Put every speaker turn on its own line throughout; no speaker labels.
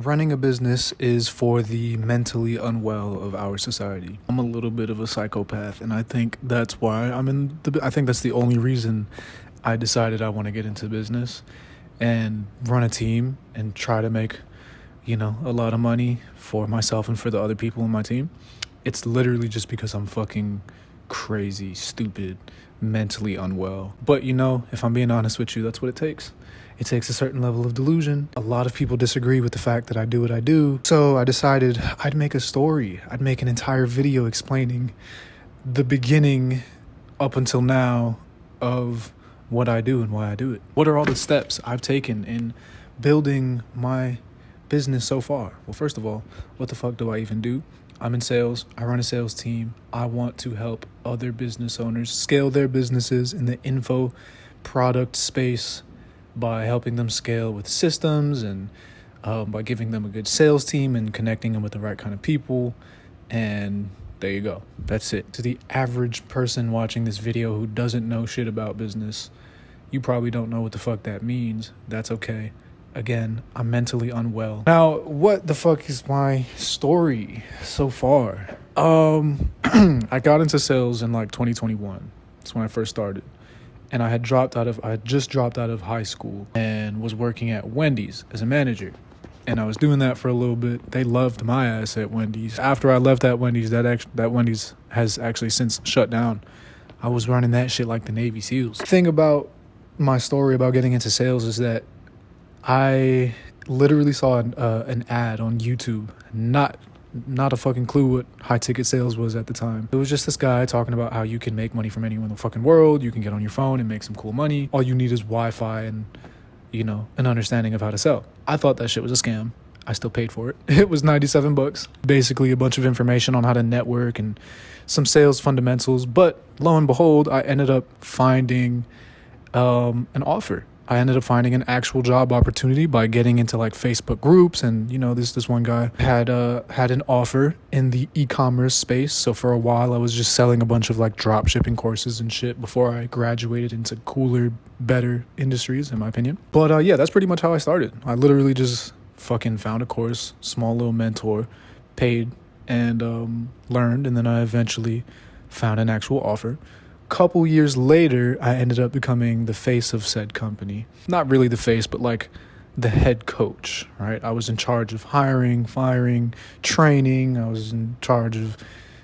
Running a business is for the mentally unwell of our society. I'm a little bit of a psychopath, and I think that's why I think that's the only reason I decided I want to get into business and run a team and try to make, a lot of money for myself and for the other people in my team. It's literally just because I'm fucking crazy, stupid, mentally unwell. But if I'm being honest with you, that's what it takes. It takes a certain level of delusion. A lot of people disagree with the fact that I do what I do. So I decided I'd make a story. I'd make an entire video explaining the beginning up until now of what I do and why I do it. What are all the steps I've taken in building my business so far? Well, first of all, what the fuck do I even do? I'm in sales. I run a sales team. I want to help other business owners scale their businesses in the info product space by helping them scale with systems and by giving them a good sales team and connecting them with the right kind of people. And there you go. That's it. To the average person watching this video who doesn't know shit about business, you probably don't know what the fuck that means. That's okay. Again, I'm mentally unwell. Now, what the fuck is my story so far? I got into sales in 2021. That's when I first started. And I had just dropped out of high school and was working at Wendy's as a manager. And I was doing that for a little bit. They loved my ass at Wendy's. After I left that Wendy's, that Wendy's has actually since shut down. I was running that shit like the Navy SEALs. The thing about my story about getting into sales is that I literally saw an ad on YouTube, not a fucking clue what high ticket sales was at the time. It was just this guy talking about how you can make money from anywhere in the fucking world. You can get on your phone and make some cool money. All you need is Wi-Fi and, an understanding of how to sell. I thought that shit was a scam. I still paid for it. It was $97. Basically a bunch of information on how to network and some sales fundamentals. But lo and behold, I ended up finding an offer. I ended up finding an actual job opportunity by getting into Facebook groups, and this one guy had an offer in the e-commerce space. So for a while I was just selling a bunch of drop shipping courses and shit before I graduated into cooler, better industries, in my opinion. But yeah, that's pretty much how I started. I literally just fucking found a course, small little mentor, paid, and learned, and then I eventually found an actual offer. Couple years later, I ended up becoming the face of said company. Not really the face, but the head coach, right? I was in charge of hiring, firing, training. I was in charge of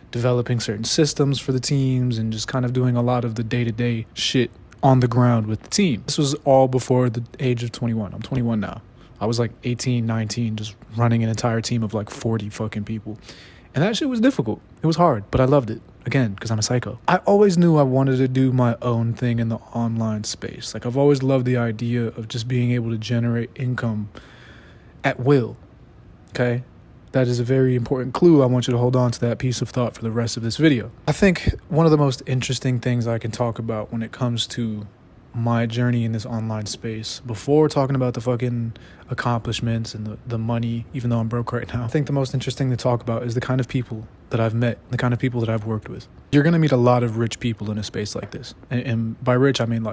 developing certain systems for the teams and just kind of doing a lot of the day-to-day shit on the ground with the team. This was all before the age of 21. I'm 21 now. I was 18, 19, just running an entire team of 40 fucking people. And that shit was difficult. It was hard, but I loved it. Again, because I'm a psycho. I always knew I wanted to do my own thing in the online space. I've always loved the idea of just being able to generate income at will. Okay? That is a very important clue. I want you to hold on to that piece of thought for the rest of this video. I think one of the most interesting things I can talk about when it comes to my journey in this online space, before talking about the fucking accomplishments and the money, even though I'm broke right now, I think the most interesting to talk about is the kind of people that I've met, the kind of people that I've worked with. You're going to meet a lot of rich people in a space like this. And by rich, I mean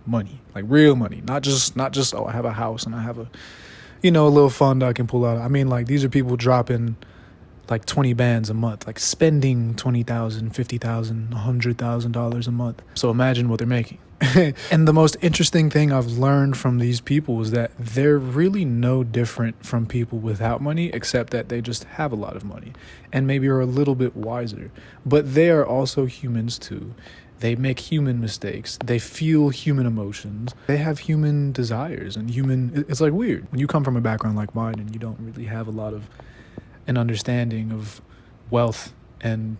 money, real money, not just, oh, I have a house and I have a little fund I can pull out. I mean, these are people dropping 20 bands a month, spending $20,000, $50,000, $100,000 a month. So imagine what they're making. And the most interesting thing I've learned from these people is that they're really no different from people without money, except that they just have a lot of money and maybe are a little bit wiser. But they are also humans too. They make human mistakes. They feel human emotions. They have human desires and it's weird. When you come from a background like mine and you don't really have a lot of an understanding of wealth and,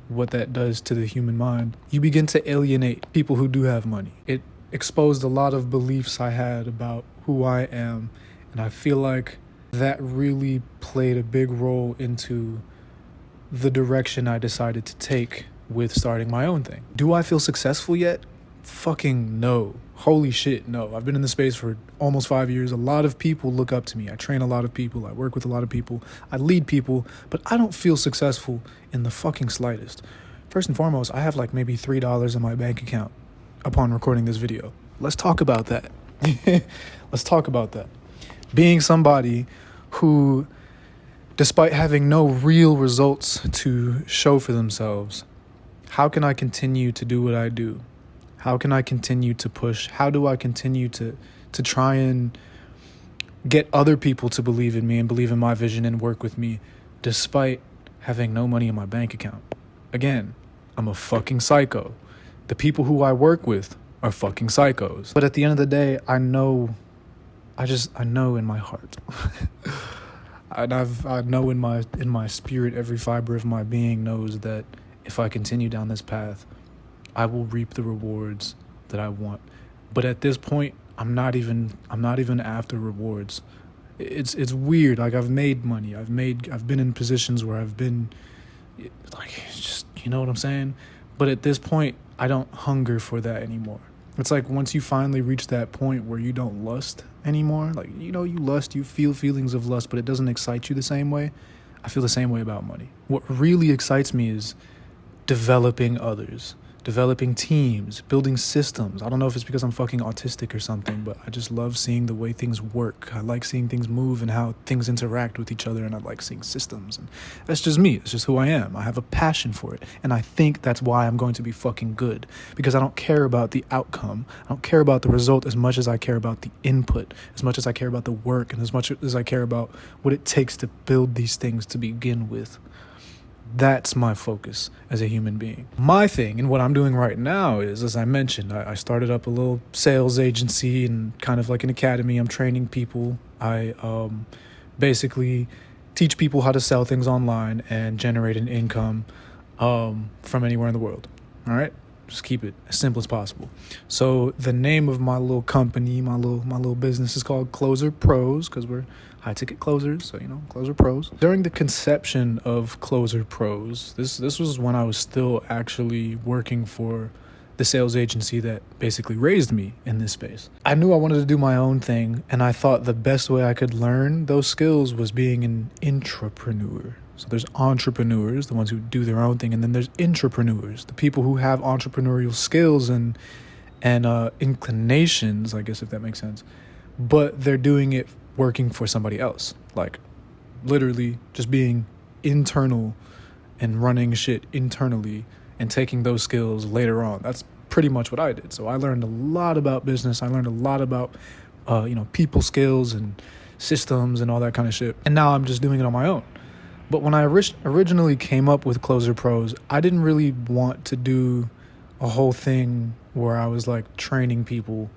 what that does to the human mind, you begin to alienate people who do have money. It exposed a lot of beliefs I had about who I am, and I feel like that really played a big role into the direction I decided to take with starting my own thing. Do I feel successful yet? Fucking no. Holy shit, no. I've been in the space for almost 5 years. A lot of people look up to me. I train a lot of people. I work with a lot of people. I lead people, but I don't feel successful in the fucking slightest. First and foremost, I have maybe $3 in my bank account upon recording this video. Let's talk about that. Let's talk about that. Being somebody who, despite having no real results to show for themselves, how can I continue to do what I do? How can I continue to push? How do I continue to try and get other people to believe in me and believe in my vision and work with me despite having no money in my bank account? Again, I'm a fucking psycho. The people who I work with are fucking psychos. But at the end of the day, I know in my heart. And I know in my spirit, every fiber of my being knows that if I continue down this path, I will reap the rewards that I want. But at this point, I'm not even after rewards. It's weird. Like, I've made money. I've been in positions where I've been like, just, you know what I'm saying? But at this point, I don't hunger for that anymore. It's like once you finally reach that point where you don't lust anymore, like, you lust, you feel feelings of lust, but it doesn't excite you the same way. I feel the same way about money. What really excites me is developing others, developing teams, building systems. I don't know if it's because I'm fucking autistic or something, but I just love seeing the way things work. I like seeing things move and how things interact with each other, and I like seeing systems. And that's just me. It's just who I am. I have a passion for it, and I think that's why I'm going to be fucking good, because I don't care about the outcome. I don't care about the result as much as I care about the input, as much as I care about the work, and as much as I care about what it takes to build these things to begin with. That's my focus as a human being. My thing and what I'm doing right now is, as I mentioned, I started up a little sales agency and kind of like an academy. I'm training people. I basically teach people how to sell things online and generate an income from anywhere in the world. All right? Just keep it as simple as possible. So the name of my little company, my little business is called Closer Pros, because we're high ticket closers, so Closer Pros. During the conception of Closer Pros, this was when I was still actually working for the sales agency that basically raised me in this space. I knew I wanted to do my own thing, and I thought the best way I could learn those skills was being an intrapreneur. So there's entrepreneurs, the ones who do their own thing, and then there's intrapreneurs, the people who have entrepreneurial skills and inclinations, I guess, if that makes sense, but they're doing it working for somebody else, like literally just being internal and running shit internally and taking those skills later on. That's pretty much what I did. So I learned a lot about business. I learned a lot about people skills and systems and all that kind of shit. And now I'm just doing it on my own. But when I originally came up with Closer Pros, I didn't really want to do a whole thing where I was like training people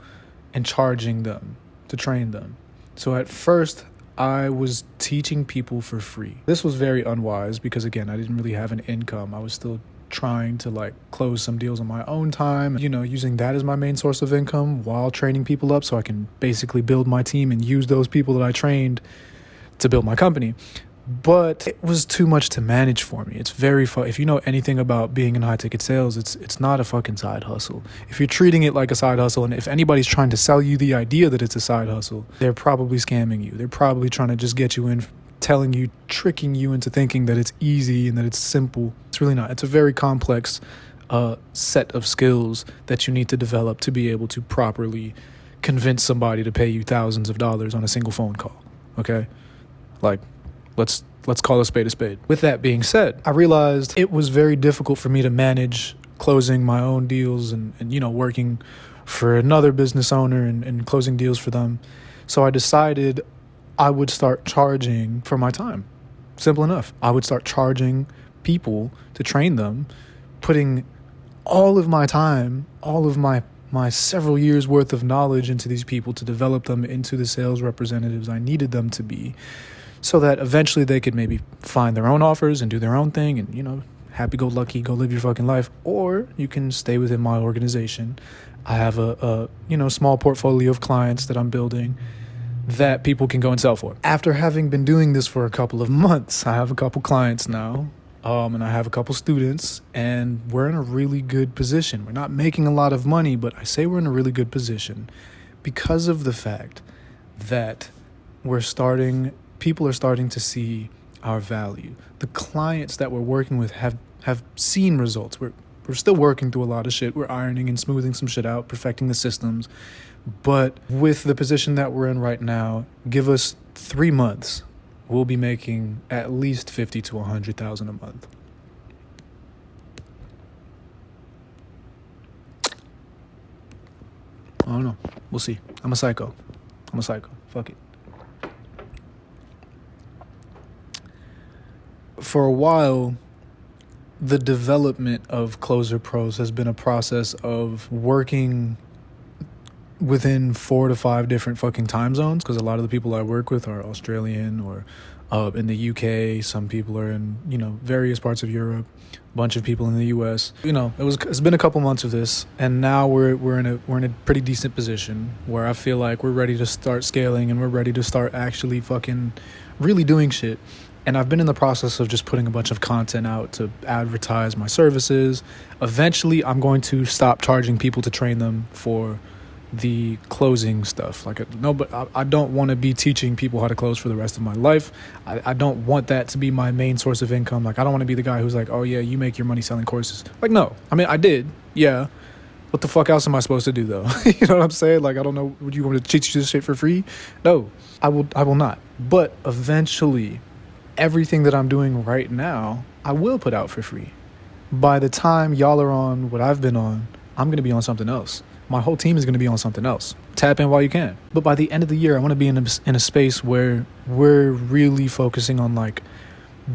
and charging them to train them. So at first, I was teaching people for free. This was very unwise because, again, I didn't really have an income. I was still trying to like close some deals on my own time, using that as my main source of income while training people up so I can basically build my team and use those people that I trained to build my company. But it was too much to manage for me. It's very fun. If you know anything about being in high ticket sales, it's not a fucking side hustle. If you're treating it like a side hustle, and if anybody's trying to sell you the idea that it's a side hustle, they're probably scamming you. They're probably trying to just get you in, telling you, tricking you into thinking that it's easy and that it's simple. It's really not. It's a very complex set of skills that you need to develop to be able to properly convince somebody to pay you thousands of dollars on a single phone call. Okay? Like, Let's call a spade a spade. With that being said, I realized it was very difficult for me to manage closing my own deals and working for another business owner and closing deals for them. So I decided I would start charging for my time. Simple enough. I would start charging people to train them, putting all of my time, all of my several years worth of knowledge into these people to develop them into the sales representatives I needed them to be, so that eventually they could maybe find their own offers and do their own thing and, happy-go-lucky, go live your fucking life. Or you can stay within my organization. I have a small portfolio of clients that I'm building that people can go and sell for. After having been doing this for a couple of months, I have a couple clients now, and I have a couple students, and we're in a really good position. We're not making a lot of money, but I say we're in a really good position because of the fact that people are starting to see our value. The clients that we're working with have seen results. We're still working through a lot of shit. We're ironing and smoothing some shit out, perfecting the systems. But with the position that we're in right now, give us 3 months, we'll be making at least 50 to 100,000 a month. I don't know. We'll see. I'm a psycho. Fuck it. For a while, the development of Closer Pros has been a process of working within 4 to 5 different fucking time zones, because a lot of the people I work with are Australian or in the UK. Some people are in, various parts of Europe. A bunch of people in the US. It's been a couple months of this, and now we're in a pretty decent position where I feel like we're ready to start scaling and we're ready to start actually fucking really doing shit. And I've been in the process of just putting a bunch of content out to advertise my services. Eventually, I'm going to stop charging people to train them for the closing stuff. But I don't want to be teaching people how to close for the rest of my life. I don't want that to be my main source of income. I don't want to be the guy who's like, oh yeah, you make your money selling courses. No. I mean, I did. Yeah. What the fuck else am I supposed to do though? You know what I'm saying? I don't know. Would you want me to teach you this shit for free? No, I will not. But eventually, everything that I'm doing right now, I will put out for free. By the time y'all are on what I've been on, I'm going to be on something else. My whole team is going to be on something else. Tap in while you can. But by the end of the year, I want to be in a space where we're really focusing on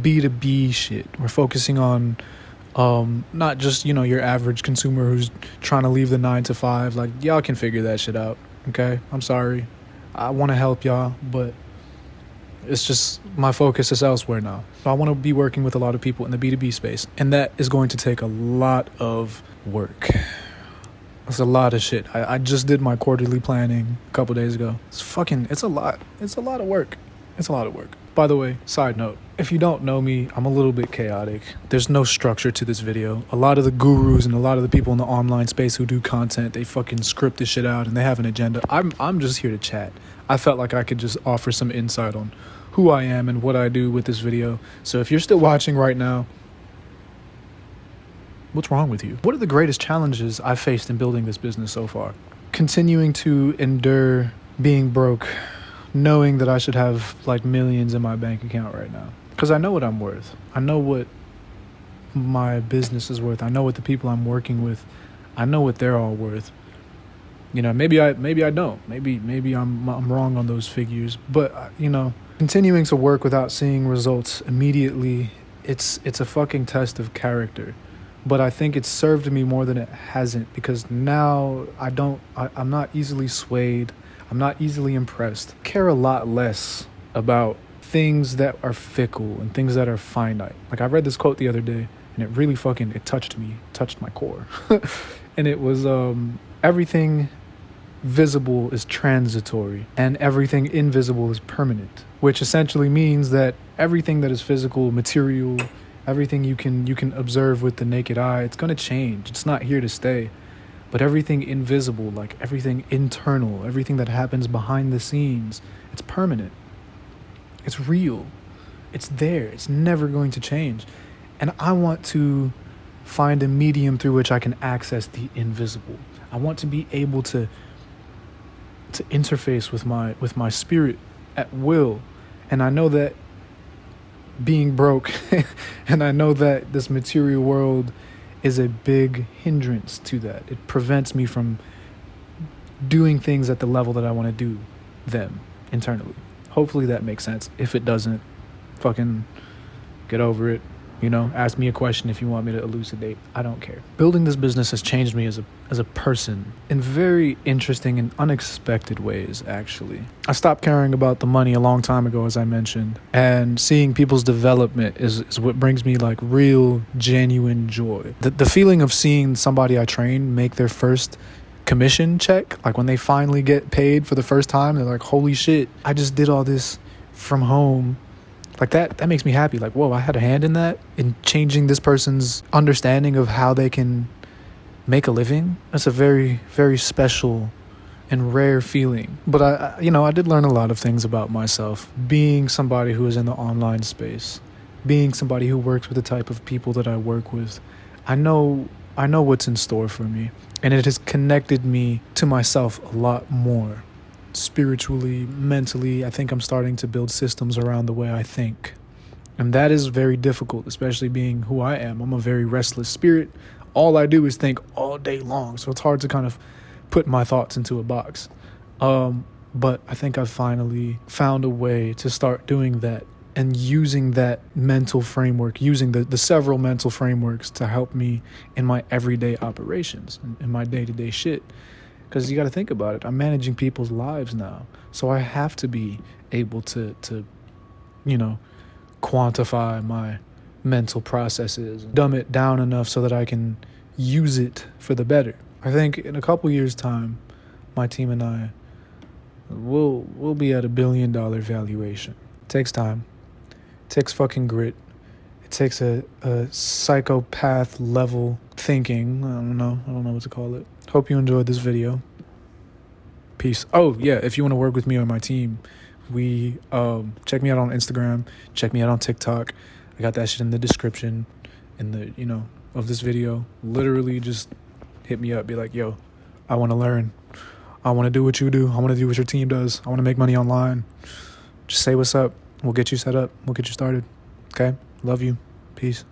B2B shit. We're focusing on not just, your average consumer who's trying to leave the 9 to 5. Y'all can figure that shit out. Okay? I'm sorry. I want to help y'all, but it's just my focus is elsewhere now. So I want to be working with a lot of people in the B2B space, and that is going to take a lot of work. It's a lot of shit. I just did my quarterly planning a couple days ago. It's a lot. It's a lot of work. By the way, side note, if you don't know me, I'm a little bit chaotic. There's no structure to this video. A lot of the gurus and a lot of the people in the online space who do content, they fucking script this shit out and they have an agenda. I'm just here to chat. I felt like I could just offer some insight on who I am and what I do with this video. So if you're still watching right now, what's wrong with you? What are the greatest challenges I've faced in building this business so far? Continuing to endure being broke, knowing that I should have millions in my bank account right now. Because I know what I'm worth. I know what my business is worth. I know what the people I'm working with, I know what they're all worth. Maybe I don't. Maybe I'm wrong on those figures. But continuing to work without seeing results immediately, it's a fucking test of character. But I think it's served me more than it hasn't, because now I'm not easily swayed. I'm not easily impressed. I care a lot less about things that are fickle and things that are finite. I read this quote the other day, and it really it touched me, touched my core. And it was, everything visible is transitory and everything invisible is permanent, which essentially means that everything that is physical, material, everything you can observe with the naked eye, it's going to change. It's not here to stay. But everything invisible, everything internal, everything that happens behind the scenes, it's permanent. It's real. It's there. It's never going to change. And I want to find a medium through which I can access the invisible. I want to be able to interface with my spirit at will. And I know that being broke and I know that this material world is a big hindrance to that. It prevents me from doing things at the level that I want to do them internally. Hopefully that makes sense. If it doesn't, fucking get over it. Ask me a question if you want me to elucidate. I don't care. Building this business has changed me as a person in very interesting and unexpected ways, actually. I stopped caring about the money a long time ago, as I mentioned, and seeing people's development is what brings me real, genuine joy. The feeling of seeing somebody I train make their first commission check, when they finally get paid for the first time, they're like, holy shit, I just did all this from home. That makes me happy. Whoa, I had a hand in that, in changing this person's understanding of how they can make a living. That's a very, very special and rare feeling. But I did learn a lot of things about myself, being somebody who is in the online space, being somebody who works with the type of people that I work with. I know I know what's in store for me. And it has connected me to myself a lot more. Spiritually, mentally, I think I'm starting to build systems around the way I think. And that is very difficult, especially being who I am. I'm a very restless spirit. All I do is think all day long. So it's hard to kind of put my thoughts into a box. But I think I've finally found a way to start doing that and using that mental framework, using the several mental frameworks to help me in my everyday operations, in my day-to-day shit. Because you got to think about it. I'm managing people's lives now. So I have to be able to quantify my mental processes, dumb it down enough so that I can use it for the better. I think in a couple years' time, my team and I we'll be at $1 billion valuation. It takes time. It takes fucking grit. It takes a psychopath level thinking. I don't know what to call it. Hope you enjoyed this video. Peace. Oh yeah, if you want to work with me or my team, we check me out on Instagram, check me out on TikTok. I got that shit in the description of this video. Literally just hit me up, be like, yo, I want to learn. I want to do what you do. I want to do what your team does. I want to make money online. Just say what's up. We'll get you set up. We'll get you started. Okay? Love you. Peace.